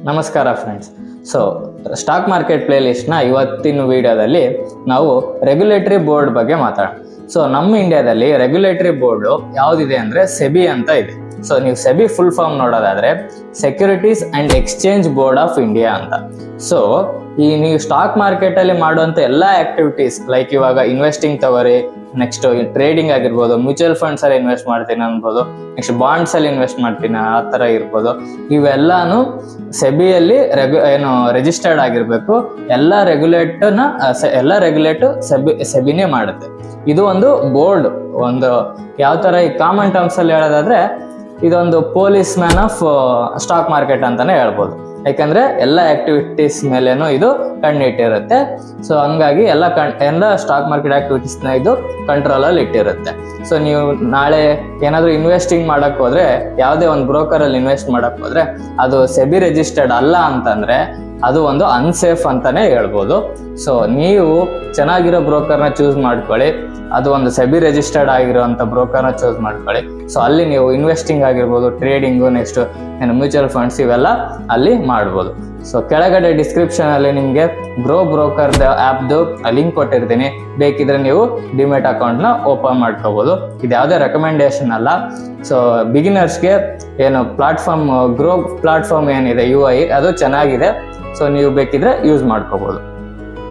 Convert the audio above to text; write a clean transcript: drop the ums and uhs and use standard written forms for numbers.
ನಮಸ್ಕಾರ friends. So stock market play ಲಿಸ್ಟ್ನ ಇವತ್ತಿನ ವಿಡಿಯೋದಲ್ಲಿ ನಾವು ರೆಗ್ಯುಲೇಟರಿ ಬೋರ್ಡ್ ಬಗ್ಗೆ ಮಾತಾಡೋಣ. ಸೊ ನಮ್ಮ ಇಂಡಿಯಾದಲ್ಲಿ ರೆಗ್ಯುಲೇಟರಿ ಬೋರ್ಡು ಯಾವುದಿದೆ ಅಂದರೆ ಸೆಬಿ ಅಂತ ಇದೆ. ಸೊ ನೀವು ಸೆಬಿ ಫುಲ್ ಫಾರ್ಮ್ ನೋಡೋದಾದ್ರೆ securities and exchange board of India ಅಂತ. ಸೊ ಈ ನೀವು ಸ್ಟಾಕ್ ಮಾರ್ಕೆಟಲ್ಲಿ ಮಾಡುವಂಥ ಎಲ್ಲ ಆ್ಯಕ್ಟಿವಿಟೀಸ್ ಲೈಕ್ ಇವಾಗ ಇನ್ವೆಸ್ಟಿಂಗ್ ತಗೋರಿ, ನೆಕ್ಸ್ಟ್ ಟ್ರೇಡಿಂಗ್ ಆಗಿರ್ಬೋದು, ಮ್ಯೂಚುವಲ್ ಫಂಡ್ಸಲ್ಲಿ ಇನ್ವೆಸ್ಟ್ ಮಾಡ್ತೀನಿ ಅನ್ಬೋದು, ನೆಕ್ಸ್ಟ್ ಬಾಂಡ್ಸಲ್ಲಿ ಇನ್ವೆಸ್ಟ್ ಮಾಡ್ತೀನಿ ಆ ಥರ ಇರ್ಬೋದು. ಇವೆಲ್ಲಾನು ಸೆಬಿಯಲ್ಲಿ ರಿಜಿಸ್ಟರ್ಡ್ ಆಗಿರಬೇಕು. ಎಲ್ಲ ರೆಗ್ಯುಲೇಟು ಸೆಬಿನೇ ಮಾಡುತ್ತೆ. ಇದು ಒಂದು ಬೋರ್ಡ್, ಒಂದು ಯಾವ ಥರ ಈ ಕಾಮನ್ ಟರ್ಮ್ಸಲ್ಲಿ ಹೇಳೋದಾದ್ರೆ ಇದೊಂದು police man of stock market ಅಂತಾನೆ ಹೇಳ್ಬೋದು. ಯಾಕಂದ್ರೆ ಎಲ್ಲ ಆಕ್ಟಿವಿಟೀಸ್ ಮೇಲೇನು ಇದು ಕಣ್ಣಿಟ್ಟಿರುತ್ತೆ. ಸೊ ಹಂಗಾಗಿ ಎಲ್ಲ ಸ್ಟಾಕ್ ಮಾರ್ಕೆಟ್ ಆಕ್ಟಿವಿಟೀಸ್ನ ಇದು ಕಂಟ್ರೋಲಲ್ಲಿ ಇಟ್ಟಿರುತ್ತೆ. ಸೊ ನೀವು ನಾಳೆ ಏನಾದರೂ ಇನ್ವೆಸ್ಟಿಂಗ್ ಮಾಡಕ್ ಹೋದ್ರೆ, ಯಾವುದೇ ಒಂದು ಬ್ರೋಕರಲ್ಲಿ ಇನ್ವೆಸ್ಟ್ ಮಾಡಕ್ ಹೋದ್ರೆ ಅದು ಸೆಬಿ ರಿಜಿಸ್ಟರ್ಡ್ ಅಲ್ಲ ಅಂತಂದ್ರೆ ಅದು ಒಂದು ಅನ್ಸೇಫ್ ಅಂತಾನೆ ಹೇಳ್ಬೋದು. ಸೊ ನೀವು ಚೆನ್ನಾಗಿರೋ ಬ್ರೋಕರ್ನ ಚೂಸ್ ಮಾಡ್ಕೊಳ್ಳಿ, ಅದು ಒಂದು ಸೆಬಿ ರಿಜಿಸ್ಟರ್ಡ್ ಆಗಿರೋಂಥ ಬ್ರೋಕರ್ನ ಚೂಸ್ ಮಾಡ್ಕೊಳ್ಳಿ. ಸೊ ಅಲ್ಲಿ ನೀವು ಇನ್ವೆಸ್ಟಿಂಗ್ ಆಗಿರ್ಬೋದು, ಟ್ರೇಡಿಂಗು, ನೆಕ್ಸ್ಟ್ ಮ್ಯೂಚುವಲ್ ಫಂಡ್ಸ್ ಇವೆಲ್ಲ ಅಲ್ಲಿ ಮಾಡ್ಬೋದು. ಸೊ ಕೆಳಗಡೆ ಡಿಸ್ಕ್ರಿಪ್ಷನಲ್ಲಿ ನಿಮಗೆ ಗ್ರೋ ಬ್ರೋಕರ್ದ ಆ್ಯಪ್ದು ಲಿಂಕ್ ಕೊಟ್ಟಿರ್ತೀನಿ. ಬೇಕಿದ್ರೆ ನೀವು ಡಿಮೆಟ್ ಅಕೌಂಟ್ನ ಓಪನ್ ಮಾಡ್ಕೋಬೋದು. ಇದು ಯಾವುದೇ ರೆಕಮೆಂಡೇಶನ್ ಅಲ್ಲ. ಸೊ ಬಿಗಿನರ್ಸ್ಗೆ ಪ್ಲಾಟ್ಫಾರ್ಮ್ ಗ್ರೋ ಪ್ಲಾಟ್ಫಾರ್ಮ್ ಏನಿದೆ UI ಅದು ಚೆನ್ನಾಗಿದೆ. ಸೊ ನೀವು ಬೇಕಿದ್ರೆ ಯೂಸ್ ಮಾಡ್ಕೋಬೋದು.